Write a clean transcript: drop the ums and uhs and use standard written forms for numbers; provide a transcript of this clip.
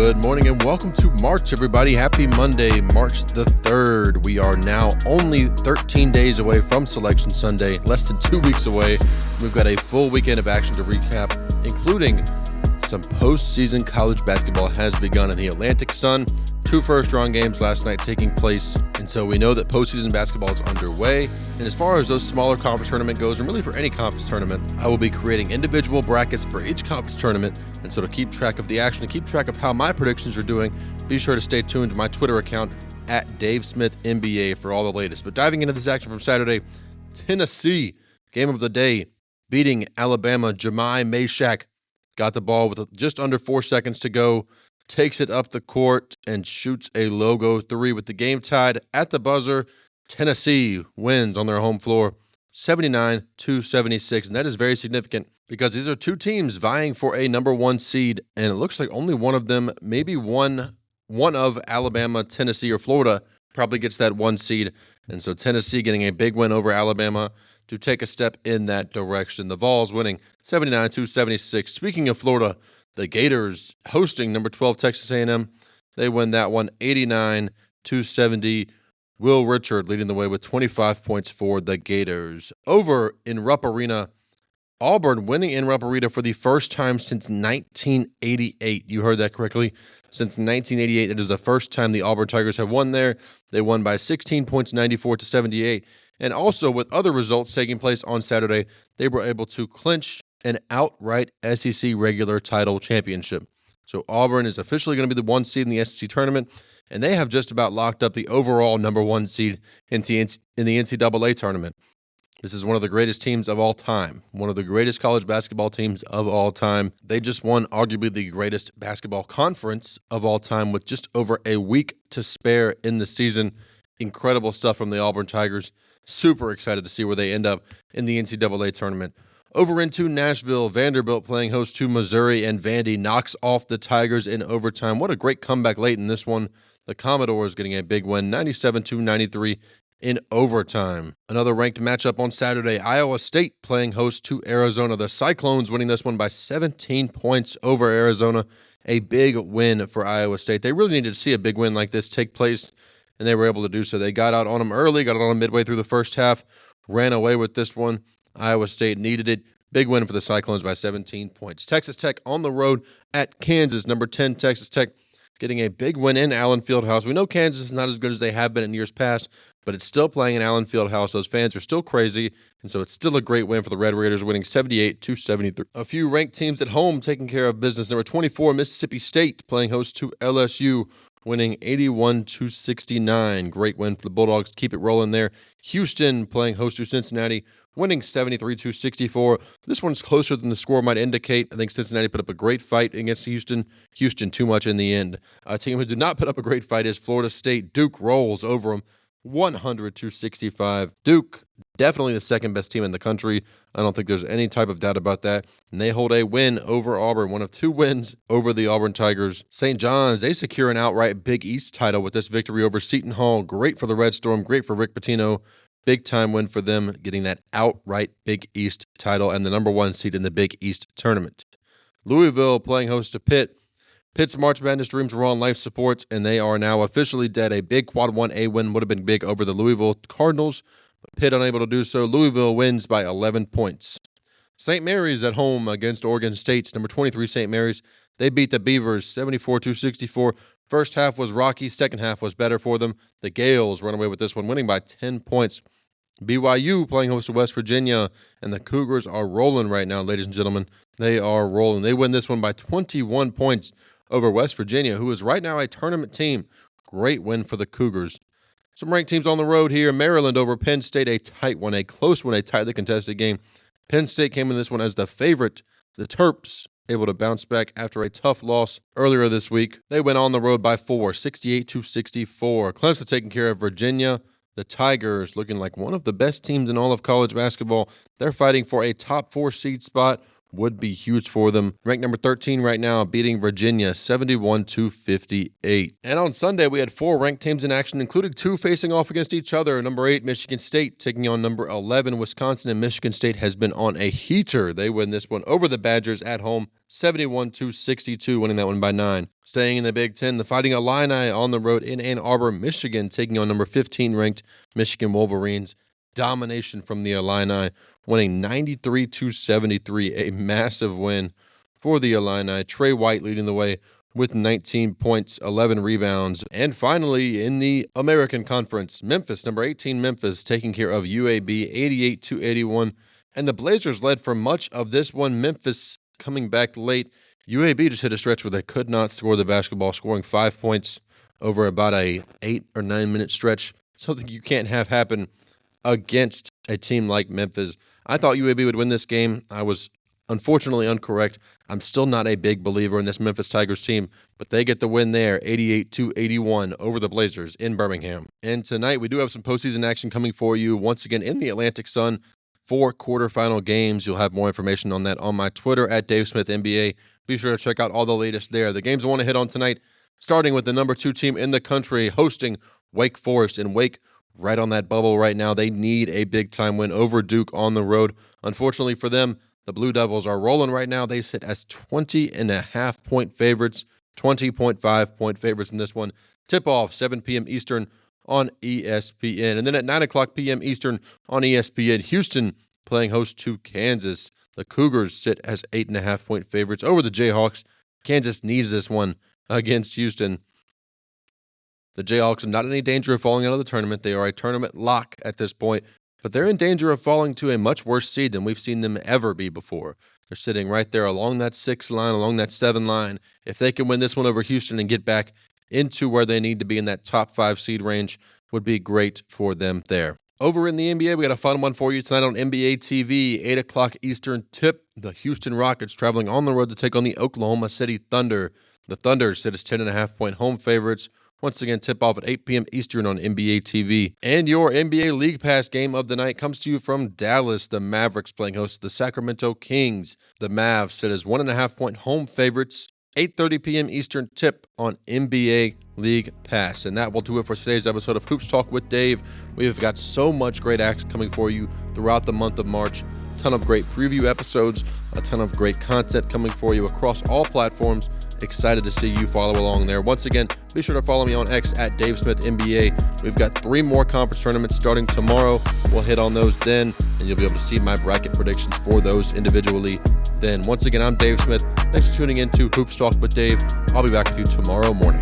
Good morning and welcome to March, everybody. Happy Monday, March the 3rd. We are now only 13 days away from Selection Sunday, less than 2 weeks away. We've got a full weekend of action to recap, including some postseason college basketball has begun in the Atlantic Sun. 2 first-round games last night taking place, and so we know that postseason basketball is underway. And as far as those smaller conference tournament goes, and really for any conference tournament, I will be creating individual brackets for each conference tournament. And so to keep track of the action, to keep track of how my predictions are doing, be sure to stay tuned to my Twitter account at Dave Smith NBA for all the latest. But diving into this action from Saturday, Tennessee, game of the day, beating Alabama. Jemai Meshack got the ball with just under 4 seconds to go, takes it up the court, and shoots a logo three with the game tied at the buzzer. Tennessee wins on their home floor 79-76, and that is very significant because these are two teams vying for a number one seed, and it looks like only one of them, maybe one of Alabama, Tennessee, or Florida probably gets that one seed. And so Tennessee getting a big win over Alabama to take a step in that direction. The Vols winning 79-76. Speaking of Florida, the Gators hosting number 12 Texas A&M. They win that one 89-70. Will Richard leading the way with 25 points for the Gators. Over in Rupp Arena, Auburn winning in Rupp Arena for the first time since 1988. You heard that correctly. Since 1988, it is the first time the Auburn Tigers have won there. They won by 16 points, 94-78. And also with other results taking place on Saturday, they were able to clinch an outright SEC regular title championship. So Auburn is officially going to be the one seed in the SEC tournament, and they have just about locked up the overall number one seed in the NCAA tournament. This is one of the greatest teams of all time, one of the greatest college basketball teams of all time. They just won arguably the greatest basketball conference of all time with just over a week to spare in the season. Incredible stuff from the Auburn Tigers. Super excited to see where they end up in the NCAA tournament. Over into Nashville, Vanderbilt playing host to Missouri, and Vandy knocks off the Tigers in overtime. What a great comeback late in this one. The Commodores getting a big win, 97-93 in overtime. Another ranked matchup on Saturday, Iowa State playing host to Arizona. The Cyclones winning this one by 17 points over Arizona. A big win for Iowa State. They really needed to see a big win like this take place, and they were able to do so. They got out on them early, got out on them midway through the first half, ran away with this one. Iowa State needed it. Big win for the Cyclones by 17 points. Texas Tech on the road at Kansas. Number 10, Texas Tech getting a big win in Allen Fieldhouse. We know Kansas is not as good as they have been in years past, but it's still playing in Allen Fieldhouse. Those fans are still crazy, and so it's still a great win for the Red Raiders, winning 78-73. A few ranked teams at home taking care of business. Number 24, Mississippi State playing host to LSU, winning 81-69. Great win for the Bulldogs. Keep it rolling there. Houston playing host to Cincinnati, winning 73-64. This one's closer than the score might indicate. I think Cincinnati put up a great fight against Houston. Houston too much in the end. A team who did not put up a great fight is Florida State. Duke rolls over them 100-65. Duke, definitely the second best team in the country. I don't think there's any type of doubt about that. And they hold a win over Auburn, one of 2 wins over the Auburn Tigers. St. John's, they secure an outright Big East title with this victory over Seton Hall. Great for the Red Storm, great for Rick Pitino. Big time win for them, getting that outright Big East title and the number one seed in the Big East tournament. Louisville playing host to Pitt. Pitt's March Madness dreams were on life support, and they are now officially dead. A big Quad 1A win would have been big over the Louisville Cardinals, but Pitt unable to do so. Louisville wins by 11 points. St. Mary's at home against Oregon State. Number 23 St. Mary's. They beat the Beavers 74-64. First half was rocky. Second half was better for them. The Gales run away with this one, winning by 10 points. BYU playing host to West Virginia, and the Cougars are rolling right now, ladies and gentlemen. They are rolling. They win this one by 21 points over West Virginia, who is right now a tournament team. Great win for the Cougars. Some ranked teams on the road here. Maryland over Penn State, a tight one, a close one, a tightly contested game. Penn State came in this one as the favorite. The Terps able to bounce back after a tough loss earlier this week. They went on the road by 4, 68-64. Clemson taking care of Virginia. The Tigers looking like one of the best teams in all of college basketball. They're fighting for a top 4 seed spot, would be huge for them. Ranked number 13 right now, beating Virginia 71-58. And on Sunday, we had 4 ranked teams in action, including 2 facing off against each other. Number 8, Michigan State, taking on number 11, Wisconsin, and Michigan State has been on a heater. They win this one over the Badgers at home, 71-62, winning that one by 9. Staying in the Big Ten, the Fighting Illini on the road in Ann Arbor, Michigan, taking on number 15 ranked Michigan Wolverines. Domination from the Illini, winning 93-73, a massive win for the Illini. Trey White leading the way with 19 points, 11 rebounds. And finally, in the American Conference, Memphis, number 18 Memphis, taking care of UAB 88-81. And the Blazers led for much of this one. Memphis coming back late. UAB just hit a stretch where they could not score the basketball, scoring 5 points over about a 8 or 9 minute stretch. Something you can't have happen against a team like Memphis. I thought UAB would win this game. I was unfortunately incorrect. I'm still not a big believer in this Memphis Tigers team, but they get the win there, 88-81 over the Blazers in Birmingham. And tonight we do have some postseason action coming for you once again in the Atlantic Sun. 4 quarterfinal games. You'll have more information on that on my Twitter at DaveSmithNBA. Be sure to check out all the latest there. The games I want to hit on tonight, starting with the number 2 team in the country, hosting Wake Forest. And Wake right on that bubble right now. They need a big-time win over Duke on the road. Unfortunately for them, the Blue Devils are rolling right now. They sit as 20.5-point favorites, 20.5-point favorites in this one. Tip-off, 7 p.m. Eastern on ESPN. And then at 9 o'clock p.m. Eastern on ESPN, Houston playing host to Kansas. The Cougars sit as 8.5-point favorites over the Jayhawks. Kansas needs this one against Houston. The Jayhawks are not in any danger of falling out of the tournament. They are a tournament lock at this point, but they're in danger of falling to a much worse seed than we've seen them ever be before. They're sitting right there along that 6 line, along that 7 line. If they can win this one over Houston and get back into where they need to be in that top 5 seed range, would be great for them there. Over in the NBA, we got a fun one for you tonight on NBA TV, 8 o'clock Eastern tip. The Houston Rockets traveling on the road to take on the Oklahoma City Thunder. The Thunder sit as 10.5-point home favorites. Once again, tip-off at 8 p.m. Eastern on NBA TV. And your NBA League Pass game of the night comes to you from Dallas. The Mavericks playing host to the Sacramento Kings. The Mavs sit as 1.5-point home favorites. 8:30 p.m. Eastern tip on NBA League Pass. And that will do it for today's episode of Hoops Talk with Dave. We have got so much great action coming for you throughout the month of March. A ton of great preview episodes, a ton of great content coming for you across all platforms. Excited to see you follow along there. Once again, be sure to follow me on X at DaveSmithNBA. We've got 3 more conference tournaments starting tomorrow. We'll hit on those then, and you'll be able to see my bracket predictions for those individually then. Once again, I'm Dave Smith. Thanks for tuning in to Hoops Talk with Dave. I'll be back with you tomorrow morning.